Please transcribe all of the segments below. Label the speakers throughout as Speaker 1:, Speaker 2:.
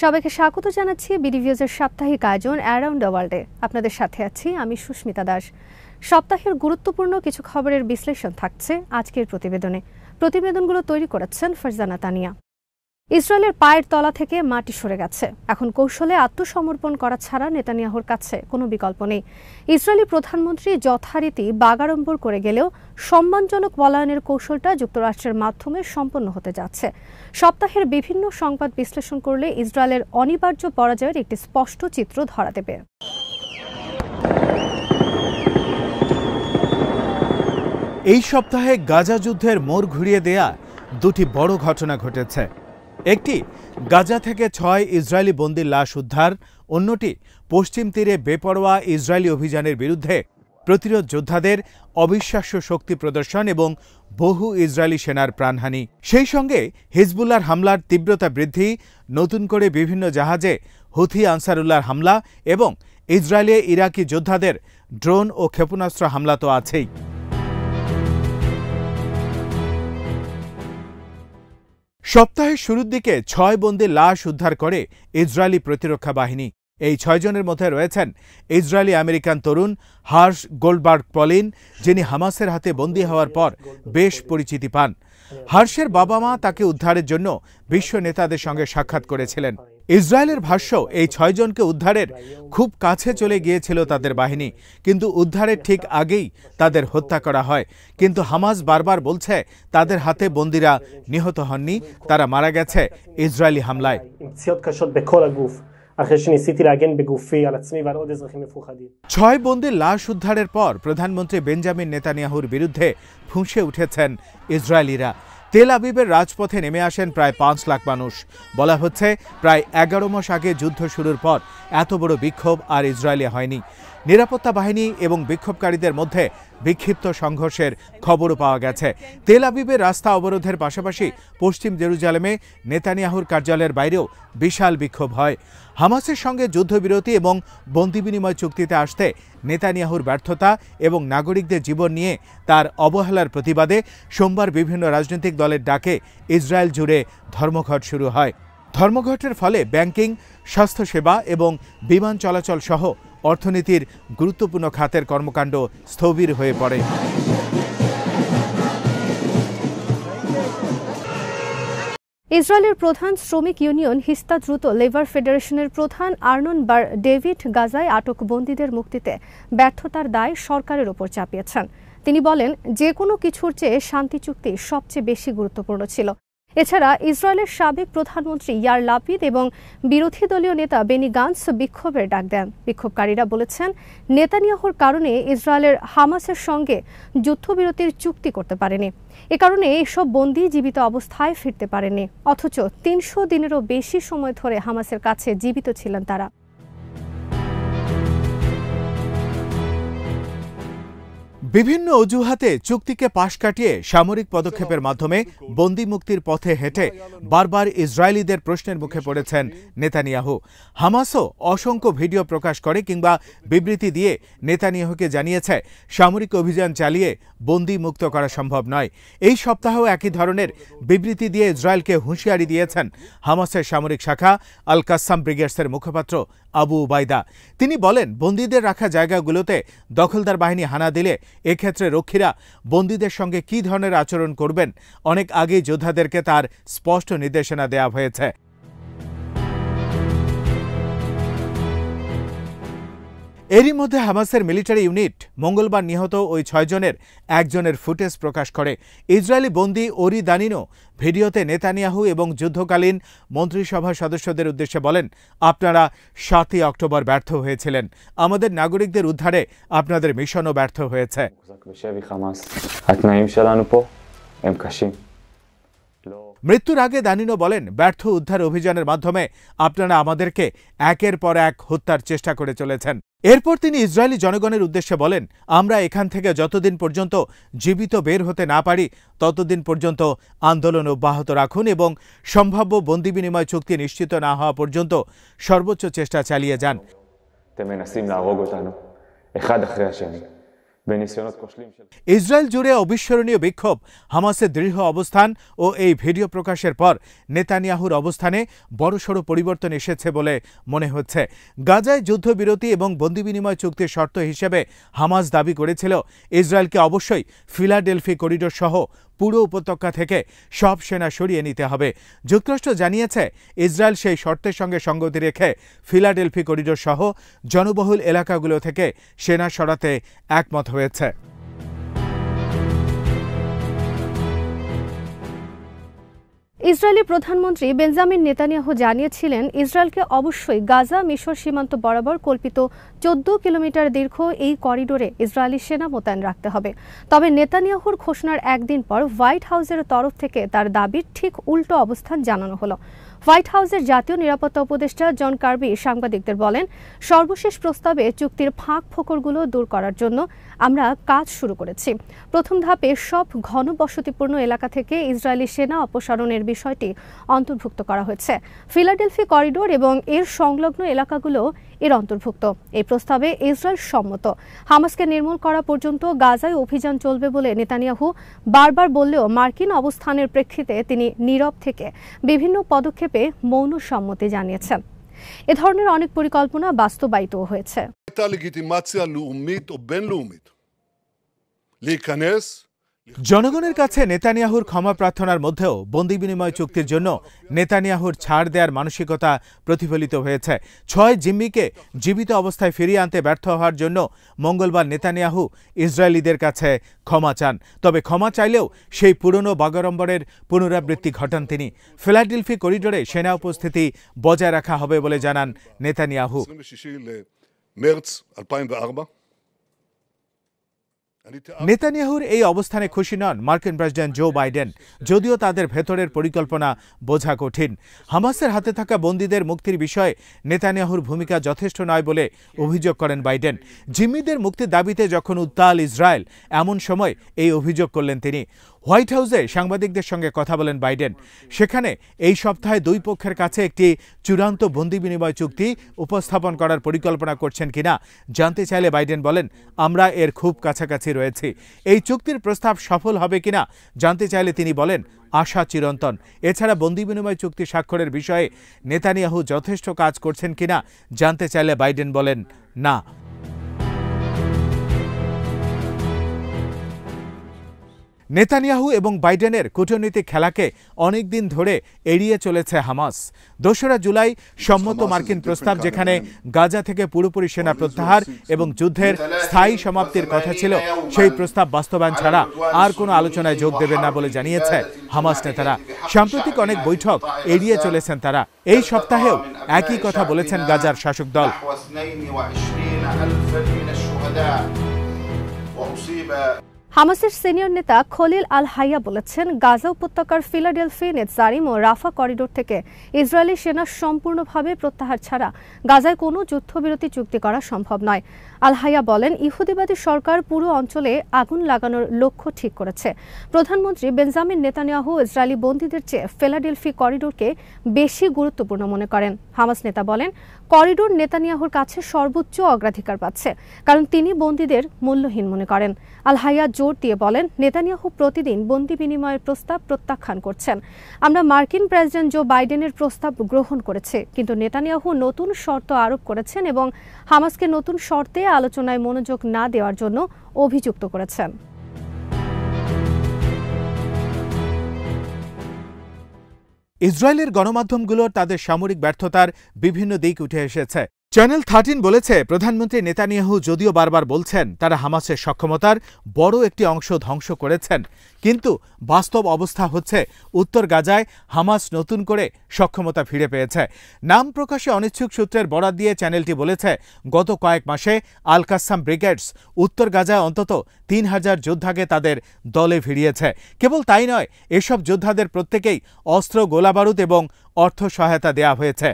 Speaker 1: সবাইকে স্বাগত জানাচ্ছি বিডিভিউজের সাপ্তাহিক আয়োজন অ্যারাউন্ড দ্য ওয়ার্ল্ডে। আপনাদের সাথে আছি আমি সুস্মিতা দাস। সপ্তাহের গুরুত্বপূর্ণ কিছু খবরের বিশ্লেষণ থাকছে আজকের প্রতিবেদনে। প্রতিবেদনগুলো তৈরি করেছেন ফারজানা তানিয়া। ইসরায়েলের পায়ের তলা থেকে মাটি সরে গেছে। এখন কৌশলে আত্মসমর্পণ করা ছাড়া নেতানিয়াহুর কাছে কোনো বিকল্প নেই। ইসরায়েলি প্রধানমন্ত্রী যথারীতি বাগাড়ম্বর করে গেলেও সম্মানজনক পলায়নের কৌশলটা যুক্তরাষ্ট্রের মাধ্যমে সম্পন্ন হতে যাচ্ছে। সপ্তাহের বিভিন্ন সংবাদ বিশ্লেষণ করলে ইসরায়েলের অনিবার্য পরাজয়ের একটি স্পষ্ট চিত্র ধরা দেবে।
Speaker 2: এই সপ্তাহে গাজা যুদ্ধের মোড় ঘুরিয়ে দেয়া দুটি বড় ঘটনা ঘটেছে। একটি গাজা থেকে 6 ইসরায়েলি বন্দীর লাশ উদ্ধার, অন্যটি পশ্চিম তীরে বেপরোয়া ইসরায়েলি অভিযানের বিরুদ্ধে প্রতিরোধ যোদ্ধাদের অবিশ্বাস্য শক্তি প্রদর্শন এবং বহু ইসরায়েলি সেনার প্রাণহানি। সেই সঙ্গে হিজবুল্লাহর হামলার তীব্রতা বৃদ্ধি, নতুন করে বিভিন্ন জাহাজে হুথি আনসারুল্লাহর হামলা এবং ইসরায়েলে ইরাকি যোদ্ধাদের ড্রোন ও ক্ষেপণাস্ত্র হামলা তো আছেই। সপ্তাহের শুরুর দিকে 6 বন্দীর লাশ উদ্ধার করে ইসরায়েলি প্রতিরক্ষা বাহিনী। এই 6 জনের মধ্যে রয়েছেন ইসরায়েলি আমেরিকান তরুণ হার্শ গোল্ডবার্গ পলিন, যিনি হামাসের হাতে বন্দী হওয়ার পর বেশ পরিচিতি পান। হার্শের বাবা মা তাকে উদ্ধারের জন্য বিশ্ব নেতাদের সঙ্গে সাক্ষাৎ করেছিলেন। ইসরায়েলের ভাষ্য, এই 6 জনকে উদ্ধারের খুব কাছে চলে গিয়েছিল তাদের বাহিনী, কিন্তু উদ্ধারের ঠিক আগেই তাদের হত্যা করা হয়। কিন্তু হামাস বারবার বলছে তাদের হাতে বন্দীরা নিহত হননি, তারা মারা গেছে ইসরায়েলি হামলায়। 6 বন্দীর লাশ উদ্ধারের পর প্রধানমন্ত্রী বেঞ্জামিন নেতানিয়াহুর বিরুদ্ধে ফুঁসে উঠেছেন ইসরায়েলিরা। তেল আবিবের রাজপথে নেমে আসেন প্রায় 5 লাখ মানুষ। বলা হচ্ছে প্রায় 11 মাস আগে যুদ্ধ শুরুর পর এত বড় বিক্ষোভ আর ইসরায়েলে হয়নি। নিরাপত্তা বাহিনী এবং বিক্ষোভকারীদের মধ্যে বিক্ষিপ্ত সংঘর্ষের খবরও পাওয়া গেছে। তেল আবিবের রাস্তা অবরোধের পাশাপাশি পশ্চিম জেরুজালেমে নেতানিয়াহুর কার্যালয়ের বাইরেও বিশাল বিক্ষোভ হয়। হামাসের সঙ্গে যুদ্ধবিরতি এবং বন্দি বিনিময় চুক্তিতে আসতে নেতানিয়াহুর ব্যর্থতা এবং নাগরিকদের জীবন নিয়ে তার অবহেলার প্রতিবাদে সোমবার বিভিন্ন রাজনৈতিক দলের ডাকে ইসরায়েল জুড়ে ধর্মঘট শুরু হয়। ধর্মঘটের ফলে ব্যাংকিং, স্বাস্থ্যসেবা এবং বিমান চলাচল সহ অর্থনীতির গুরুত্বপূর্ণ খাতের কর্মকাণ্ড স্থবির হয়ে পড়ে।
Speaker 1: ইসরায়েলের প্রধান শ্রমিক ইউনিয়ন হিস্তাদ্রুত লেবার ফেডারেশনের প্রধান আর্নন বার ডেভিড গাজায় আটক বন্দীদের মুক্তিতে ব্যর্থতার দায় সরকারের ওপর চাপিয়েছেন। তিনি বলেন, যে কোনো কিছুর চেয়ে শান্তি চুক্তি সবচেয়ে বেশি গুরুত্বপূর্ণ ছিল। এছাড়া ইসরায়েলের সাবেক প্রধানমন্ত্রী ইয়ার লাপিদ এবং বিরোধী দলীয় নেতা বেনি গান্স বিক্ষোভের ডাক দেন। বিক্ষোভকারীরা বলেছেন, নেতানিয়াহুর কারণে ইসরায়েলের হামাসের সঙ্গে যুদ্ধবিরতির চুক্তি করতে পারেনি। এ কারণে এসব বন্দী জীবিত অবস্থায় ফিরতে পারেনি, অথচ 300 দিনেরও বেশি সময় ধরে হামাসের কাছে জীবিত ছিলেন তারা।
Speaker 2: বিভিন্ন অজুহাতে চুক্তিকে পাশ কাটিয়ে সামরিক পদক্ষেপের মাধ্যমে বন্দি মুক্তির পথে হেঁটে বারবার ইসরায়েলিদের প্রশ্নের মুখে পড়েছেন নেতানিয়াহু। হামাসও অসংখ্য ভিডিও প্রকাশ করে কিংবা বিবৃতি দিয়ে নেতানিয়াহুকে জানিয়েছে সামরিক অভিযান চালিয়ে বন্দি মুক্ত করা সম্ভব নয়। এই সপ্তাহেও একই ধরনের বিবৃতি দিয়ে ইসরায়েলকে হুঁশিয়ারি দিয়েছেন হামাসের সামরিক শাখা আল কাসাম ব্রিগেডসের মুখপাত্র আবু উবাইদা। তিনি বলেন, বন্দীদের রাখা জায়গাগুলোতে দখলদার বাহিনী হানা দিলে এক্ষেত্রে রক্ষীরা বন্দীদের সঙ্গে কী ধরনের আচরণ করবেন অনেক আগেই যোদ্ধাদেরকে তার স্পষ্ট নির্দেশনা দেওয়া হয়েছে। এরই মধ্যে হামাসের মিলিটারি ইউনিট মঙ্গলবার নিহত ওই 6 জনের একজনের ফুটেজ প্রকাশ করে। ইসরায়েলি বন্দী ওরি দানিনো ভিডিওতে নেতানিয়াহু এবং যুদ্ধকালীন মন্ত্রিসভার সদস্যদের উদ্দেশ্যে বলেন, আপনারা 7ই অক্টোবর ব্যর্থ হয়েছিলেন, আমাদের নাগরিকদের উদ্ধারে আপনাদের মিশনও ব্যর্থ হয়েছে। মৃত্যুর আগে দানিনো বলেন, ব্যর্থ উদ্ধার অভিযানের মাধ্যমে আপনারা আমাদেরকে একের পর এক হত্যার চেষ্টা করে চলেছেন। এরপর তিনি ইসরায়েলি জনগণের উদ্দেশ্যে বলেন, আমরা এখান থেকে যতদিন পর্যন্ত জীবিত বের হতে না পারি ততদিন পর্যন্ত আন্দোলন অব্যাহত রাখুন এবং সম্ভাব্য বন্দি বিনিময় চুক্তি নিশ্চিত না হওয়া পর্যন্ত সর্বোচ্চ চেষ্টা চালিয়ে যান। ইসরায়েল জুড়ে অবিস্মরণীয় বিক্ষোভ, হামাসের দৃঢ় অবস্থান ও এই ভিডিও প্রকাশের পর নেতানিয়াহুর অবস্থানে বড়সড় পরিবর্তন এসেছে বলে মনে হচ্ছে। গাজায় যুদ্ধবিরতি এবং বন্দি বিনিময় চুক্তির শর্ত হিসেবে হামাস দাবি করেছিল ইসরায়েলকে অবশ্যই ফিলাডেলফি করিডোর সহ পুরো উপত্যকা থেকে সব সেনা সরিয়ে নিতে হবে। যুক্তরাষ্ট্র জানিয়েছে ইসরায়েল সেই শর্তের সঙ্গে সঙ্গতি রেখে ফিলাডেলফি করিডোর সহ জনবহুল এলাকাগুলো থেকে সেনা সরাতে একমত হয়েছে।
Speaker 1: ইসরায়েলি প্রধানমন্ত্রী বেঞ্জামিন নেতানিয়াহু জানিয়েছিলেন ইসরায়েলকে অবশ্যই গাজা মিশর সীমান্ত বরাবর কল্পিত 14 কিলোমিটার দীর্ঘ এই করিডোরে ইসরায়েলি সেনা মোতায়েন রাখতে হবে। তবে নেতানিয়াহুর ঘোষণার একদিন পর হোয়াইট হাউসের তরফ থেকে তার দাবির ঠিক উল্টো অবস্থান জানানো হলো। হোয়াইট হাউসের জাতীয় নিরাপত্তা উপদেষ্টা জন কার্বি সাংবাদিকদের বলেন, সর্বশেষ প্রস্তাবে চুক্তির ফাঁক ফোকরগুলো দূর করার জন্য আমরা কাজ শুরু করেছি। প্রথম ধাপে সব ঘনবসতিপূর্ণ এলাকা থেকে ইসরায়েলি সেনা অপসারণের বিষয়টি অন্তর্ভুক্ত করা হয়েছে। ফিলাডেলফি করিডোর এবং এর সংলগ্ন এলাকাগুলো এর অন্তর্ভুক্ত। এই প্রস্তাবে ইসরায়েল সম্মত। হামাসকে নির্মূল করা পর্যন্ত গাজায় অভিযান চলবে বলে নেতানিয়াহু বারবার বললেও মার্কিন অবস্থানের প্রেক্ষিতে তিনি নীরব থেকে বিভিন্ন পদক্ষেপে মৌন সম্মতি জানিয়েছেন। এ ধরনের অনেক পরিকল্পনা বাস্তবায়িতও হয়েছে।
Speaker 2: জনগণের কাছে নেতানিয়াহুর ক্ষমা প্রার্থনার মধ্যেও বন্দি বিনিময় চুক্তির জন্য নেতানিয়াহুর ছাড় দেওয়ার মানসিকতা প্রতিফলিত হয়েছে। 6 জিম্মিকে জীবিত অবস্থায় ফিরিয়ে আনতে ব্যর্থ হওয়ার জন্য মঙ্গলবার নেতানিয়াহু ইসরায়েলিদের কাছে ক্ষমা চান। তবে ক্ষমা চাইলেও সেই পুরনো বাগাড়ম্বরের পুনরাবৃত্তি ঘটান তিনি। ফিলাডেলফি করিডোরে সেনা উপস্থিতি বজায় রাখা হবে বলে জানান নেতানিয়াহু। নেতানিয়াহুর এই অবস্থানে খুশি নন মার্কিন প্রেসিডেন্ট জো বাইডেন, যদিও তাদের ভেতরের পরিকল্পনা বোঝা কঠিন। হামাসের হাতে থাকা বন্দীদের মুক্তির বিষয়ে নেতানিয়াহুর ভূমিকা যথেষ্ট নয় বলে অভিযোগ করেন বাইডেন। জিম্মিদের মুক্তির দাবিতে যখন উত্তাল ইসরায়েল, এমন সময় এই অভিযোগ করলেন তিনি। হোয়াইট হাউসে সাংবাদিকদের সঙ্গে কথা বলেন বাইডেন। সেখানে এই সপ্তাহে দুই পক্ষের কাছে একটি চূড়ান্ত বন্দি বিনিময় চুক্তি উপস্থাপন করার পরিকল্পনা করছেন কিনা জানতে চাইলে বাইডেন বলেন, আমরা এর খুব কাছাকাছি রয়েছি। এই চুক্তির প্রস্তাব সফল হবে কিনা জানতে চাইলে তিনি বলেন, আশা চিরন্তন। এছাড়া বন্দি বিনিময় চুক্তি স্বাক্ষরের বিষয়ে নেতানিয়াহু যথেষ্ট কাজ করছেন কিনা জানতে চাইলে বাইডেন বলেন, না। নেতানিয়াহু এবং বাইডেনের কূটনৈতিক খেলাকে অনেকদিন ধরে এড়িয়ে চলেছে হামাস। 2রা জুলাই সম্মত মার্কিন প্রস্তাব, যেখানে গাজা থেকে পুরোপুরি সেনা প্রত্যাহার এবং যুদ্ধের স্থায়ী সমাপ্তির কথা ছিল, সেই প্রস্তাব বাস্তবায়ন ছাড়া আর কোনো আলোচনায় যোগ দেবেন না বলে জানিয়েছে হামাস নেতারা। সাম্প্রতিক অনেক বৈঠক এড়িয়ে চলেছেন তারা। এই সপ্তাহেও একই কথা বলেছেন গাজার শাসক দল।
Speaker 1: হামাসের সিনিয়র নেতা খলিল আল হাইয়া বলেছেন, গাজা উপত্যকার ফিলাডেলফি, নেতজারিম ও রাফা করিডোর থেকে ইসরায়েলি সেনা সম্পূর্ণভাবে প্রত্যাহার ছাড়া গাজায় কোনো যুদ্ধবিরতি চুক্তি করা সম্ভব নয়। আল হাইয়া বলেন, ইহুদিবাদী সরকার পুরো অঞ্চলে আগুন লাগানোর লক্ষ্য ঠিক করেছে। প্রধানমন্ত্রী বেঞ্জামিন নেতানিয়াহু ইসরায়েলি বন্দীদের চেয়ে ফিলাডেলফি করিডোরকে বেশি গুরুত্বপূর্ণ মনে করেন। হামাস নেতা বলেন, করিডোর নেতানিয়াহুর কাছে সর্বোচ্চ অগ্রাধিকার পাচ্ছে, কারণ তিনি বন্দীদের মূল্যহীন মনে করেন। আল হাইয়া জোর দিয়ে বলেন, নেতানিয়াহু প্রতিদিন বন্দি বিনিময়ের প্রস্তাব প্রত্যাখ্যান করছেন। আমরা মার্কিন প্রেসিডেন্ট জো বাইডেনের প্রস্তাব গ্রহণ করেছি, কিন্তু নেতানিয়াহু নতুন শর্ত আরোপ করেছেন এবং হামাসকে নতুন শর্তে আলোচনায় মনোযোগ না দেওয়ার জন্য অভিযুক্ত করেছেন।
Speaker 2: ইসরায়েলের গণমাধ্যমগুলোর তাদের সামরিক ব্যর্থতার বিভিন্ন দিক উঠে এসেছে। চ্যানেল 13 বলেছে, প্রধানমন্ত্রী নেতানিয়াহু যদিও বারবার বলছেন তারা হামাসের সক্ষমতার বড় একটি অংশ ধ্বংস করেছেন, কিন্তু বাস্তব অবস্থা হচ্ছে উত্তর গাজায় হামাস নতুন করে সক্ষমতা ফিরে পেয়েছে। নাম প্রকাশে অনিচ্ছুক সূত্রের বরাত দিয়ে চ্যানেলটি বলেছে, গত কয়েক মাসে আল কাসাম ব্রিগেডস উত্তর গাজায় অন্তত 3000 যোদ্ধাকে তাদের দলে ভিড়িয়েছে। কেবল তাই নয়, এসব যোদ্ধাদের প্রত্যেকেই অস্ত্র, গোলাবারুদ এবং অর্থ সহায়তা দেয়া হয়েছে।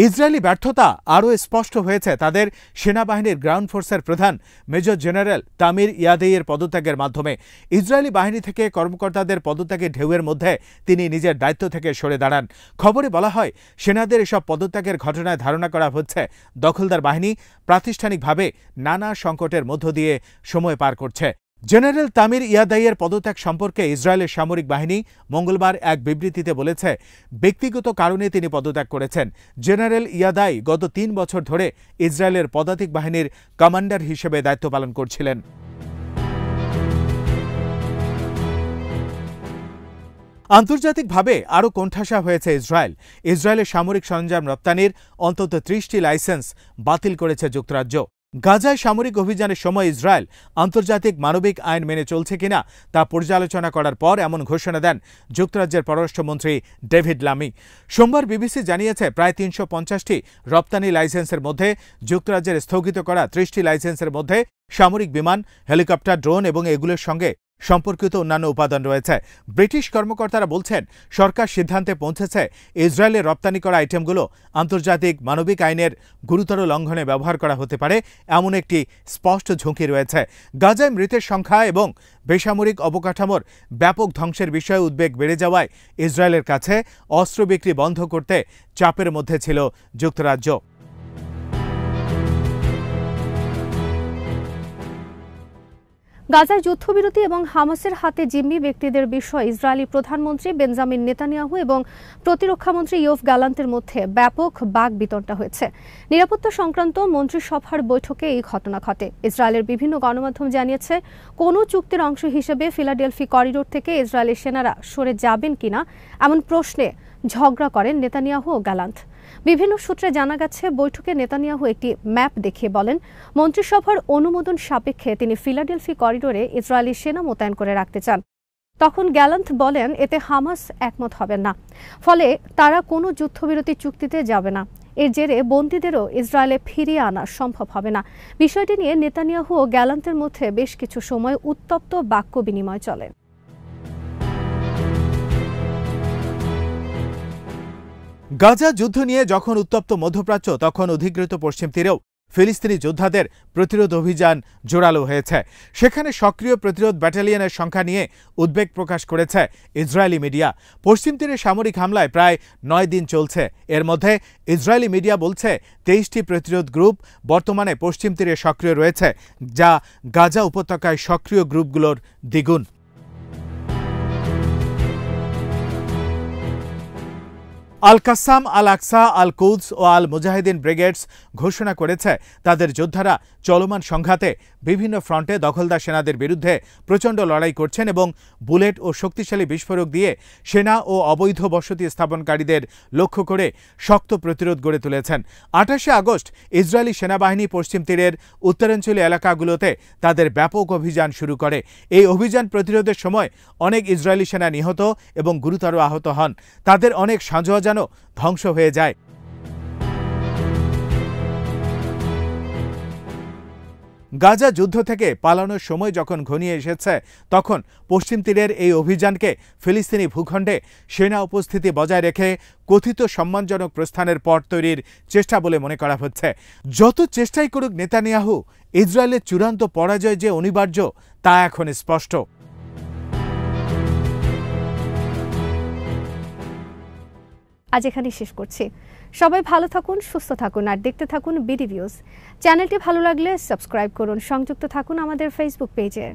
Speaker 2: ইসরায়েলি ব্যর্থতা আরও স্পষ্ট হয়েছে তাদের সেনাবাহিনীর গ্রাউন্ড ফোর্সের প্রধান মেজর জেনারেল তামির ইয়াদেইয়ের পদত্যাগের মাধ্যমে। ইসরায়েলি বাহিনী থেকে কর্মকর্তাদের পদত্যাগের ঢেউয়ের মধ্যে তিনি নিজের দায়িত্ব থেকে সরে দাঁড়ান। খবরে বলা হয়, সেনাদের এসব পদত্যাগের ঘটনায় ধারণা করা হচ্ছে দখলদার বাহিনী প্রাতিষ্ঠানিকভাবে নানা সংকটের মধ্য দিয়ে সময় পার করছে। জেনারেল তামির ইয়াদাইয়ের পদত্যাগ সম্পর্কে ইসরায়েলের সামরিক বাহিনী মঙ্গলবার এক বিবৃতিতে বলেছে, ব্যক্তিগত কারণে তিনি পদত্যাগ করেছেন। জেনারেল ইয়াদাই গত 3 বছর ধরে ইসরায়েলের পদাতিক বাহিনীর কমান্ডার হিসেবে দায়িত্ব পালন করছিলেন। আন্তর্জাতিকভাবে আরও কোণঠাসা হয়েছে ইসরায়েল। ইসরায়েলের সামরিক সরঞ্জাম রপ্তানির অন্তত 30টি লাইসেন্স বাতিল করেছে যুক্তরাজ্য। গাজায় সামরিক অভিযানের সময় ইসরায়েল আন্তর্জাতিক মানবিক আইন মেনে চলছে কিনা তা পর্যালোচনা করার পর এমন ঘোষণা দেন যুক্তরাজ্যের পররাষ্ট্রমন্ত্রী ডেভিড লামি। সোমবার বিবিসি জানিয়েছে, প্রায় 350টি রপ্তানি লাইসেন্সের মধ্যে যুক্তরাজ্যের স্থগিত করা 30টি লাইসেন্সের মধ্যে সামরিক বিমান, হেলিকপ্টার, ড্রোন এবং এগুলোর সঙ্গে সম্পর্কিত অন্যান্য উপাদান রয়েছে। ব্রিটিশ কর্মকর্তারা বলছেন, সরকার সিদ্ধান্তে পৌঁছেছে ইসরায়েলের রপ্তানি করা আইটেমগুলো আন্তর্জাতিক মানবিক আইনের গুরুতর লঙ্ঘনে ব্যবহার করা হতে পারে এমন একটি স্পষ্ট ঝুঁকি রয়েছে। গাজায় মৃতের সংখ্যা এবং বেসামরিক অবকাঠামোর ব্যাপক ধ্বংসের বিষয়ে উদ্বেগ বেড়ে যাওয়ায় ইসরায়েলের কাছে অস্ত্র বিক্রি বন্ধ করতে চাপের মধ্যে ছিল যুক্তরাজ্য।
Speaker 1: গাজায় যুদ্ধবিরতি এবং হামাসের হাতে জিম্মি ব্যক্তিদের বিষয়ে ইসরায়েলি প্রধানমন্ত্রী বেঞ্জামিন নেতানিয়াহু এবং প্রতিরক্ষামন্ত্রী ইয়োভ গ্যালান্টের মধ্যে ব্যাপক বাকবিতণ্ডা হয়েছে। নিরাপত্তা সংক্রান্ত মন্ত্রিসভার বৈঠকে এই ঘটনা ঘটে। ইসরায়েলের বিভিন্ন গণমাধ্যম জানিয়েছে, কোনো চুক্তির অংশ হিসেবে ফিলাডেলফি করিডোর থেকে ইসরায়েলের সেনারা সরে যাবেন কিনা এমন প্রশ্নে ঝগড়া করেন নেতানিয়াহু ও গ্যালান্ট। বিভিন্ন সূত্রে জানা গেছে, বৈঠকে নেতানিয়াহু একটি ম্যাপ দেখিয়ে বলেন, মন্ত্রিসভার অনুমোদন সাপেক্ষে তিনি ফিলাডেলফি করিডোরে ইসরায়েলি সেনা মোতায়েন করে রাখতে চান। তখন গ্যালান্ট বলেন, এতে হামাস একমত হবেন না, ফলে তারা কোনো যুদ্ধবিরতি চুক্তিতে যাবে না। এর জেরে বন্দীদেরও ইসরায়েলে ফিরিয়ে আনা সম্ভব হবে না। বিষয়টি নিয়ে নেতানিয়াহু ও গ্যালান্টের মধ্যে বেশ কিছু সময় উত্তপ্ত বাক্য বিনিময় চলে।
Speaker 2: গাজা যুদ্ধ নিয়ে যখন উত্তপ্ত মধ্যপ্রাচ্য, তখন অধিকৃত পশ্চিম তীরেও ফিলিস্তিনি যোদ্ধাদের প্রতিরোধ অভিযান জোরালো হয়েছে। সেখানে সক্রিয় প্রতিরোধ ব্যাটালিয়নের সংখ্যা নিয়ে উদ্বেগ প্রকাশ করেছে ইসরায়েলি মিডিয়া। পশ্চিম তীরে সামরিক হামলায় প্রায় 9 দিন চলছে। এর মধ্যে ইসরায়েলি মিডিয়া বলছে, 23টি প্রতিরোধ গ্রুপ বর্তমানে পশ্চিম তীরে সক্রিয় রয়েছে, যা গাজা উপত্যকায় সক্রিয় গ্রুপগুলোর দ্বিগুণ। আল কাসাম, আল আকসা, আল কুদস ও আল মুজাহিদিন ব্রিগেডস ঘোষণা করেছে, তাদের যোদ্ধারা চলমান সংঘাতে বিভিন্ন ফ্রন্টে দখলদার সেনাদের বিরুদ্ধে প্রচণ্ড লড়াই করছেন এবং বুলেট ও শক্তিশালী বিস্ফোরক দিয়ে সেনা ও অবৈধ বসতি স্থাপনকারীদের লক্ষ্য করে শক্ত প্রতিরোধ গড়ে তুলেছেন। 28শে আগস্ট ইসরায়েলি সেনাবাহিনী পশ্চিম তীরের উত্তরাঞ্চলীয় এলাকাগুলোতে তাদের ব্যাপক অভিযান শুরু করে। এই অভিযান প্রতিরোধের সময় অনেক ইসরায়েলি সেনা নিহত এবং গুরুতর আহত হন। তাদের অনেক সাঁজোয়া যেন ধ্বংস হয়ে যায়। গাজা যুদ্ধ থেকে পালানোর সময় যখন ঘনিয়ে এসেছে, তখন পশ্চিম তীরের এই অভিযানকে ফিলিস্তিনি ভূখণ্ডে সেনা উপস্থিতি বজায় রেখে কথিত সম্মানজনক প্রস্থানের পথ তৈরির চেষ্টা বলে মনে করা হচ্ছে। যত চেষ্টাই করুক নেতানিয়াহু, ইসরায়েলের চূড়ান্ত পরাজয় যে অনিবার্য তা এখন স্পষ্ট।
Speaker 1: আজ এখানেই শেষ করছি। সবাই ভালো থাকুন, সুস্থ থাকুন আর দেখতে থাকুন বিডি ভিউজ। চ্যানেলটি ভালো লাগলে সাবস্ক্রাইব করুন। সংযুক্ত থাকুন আমাদের ফেসবুক পেজে।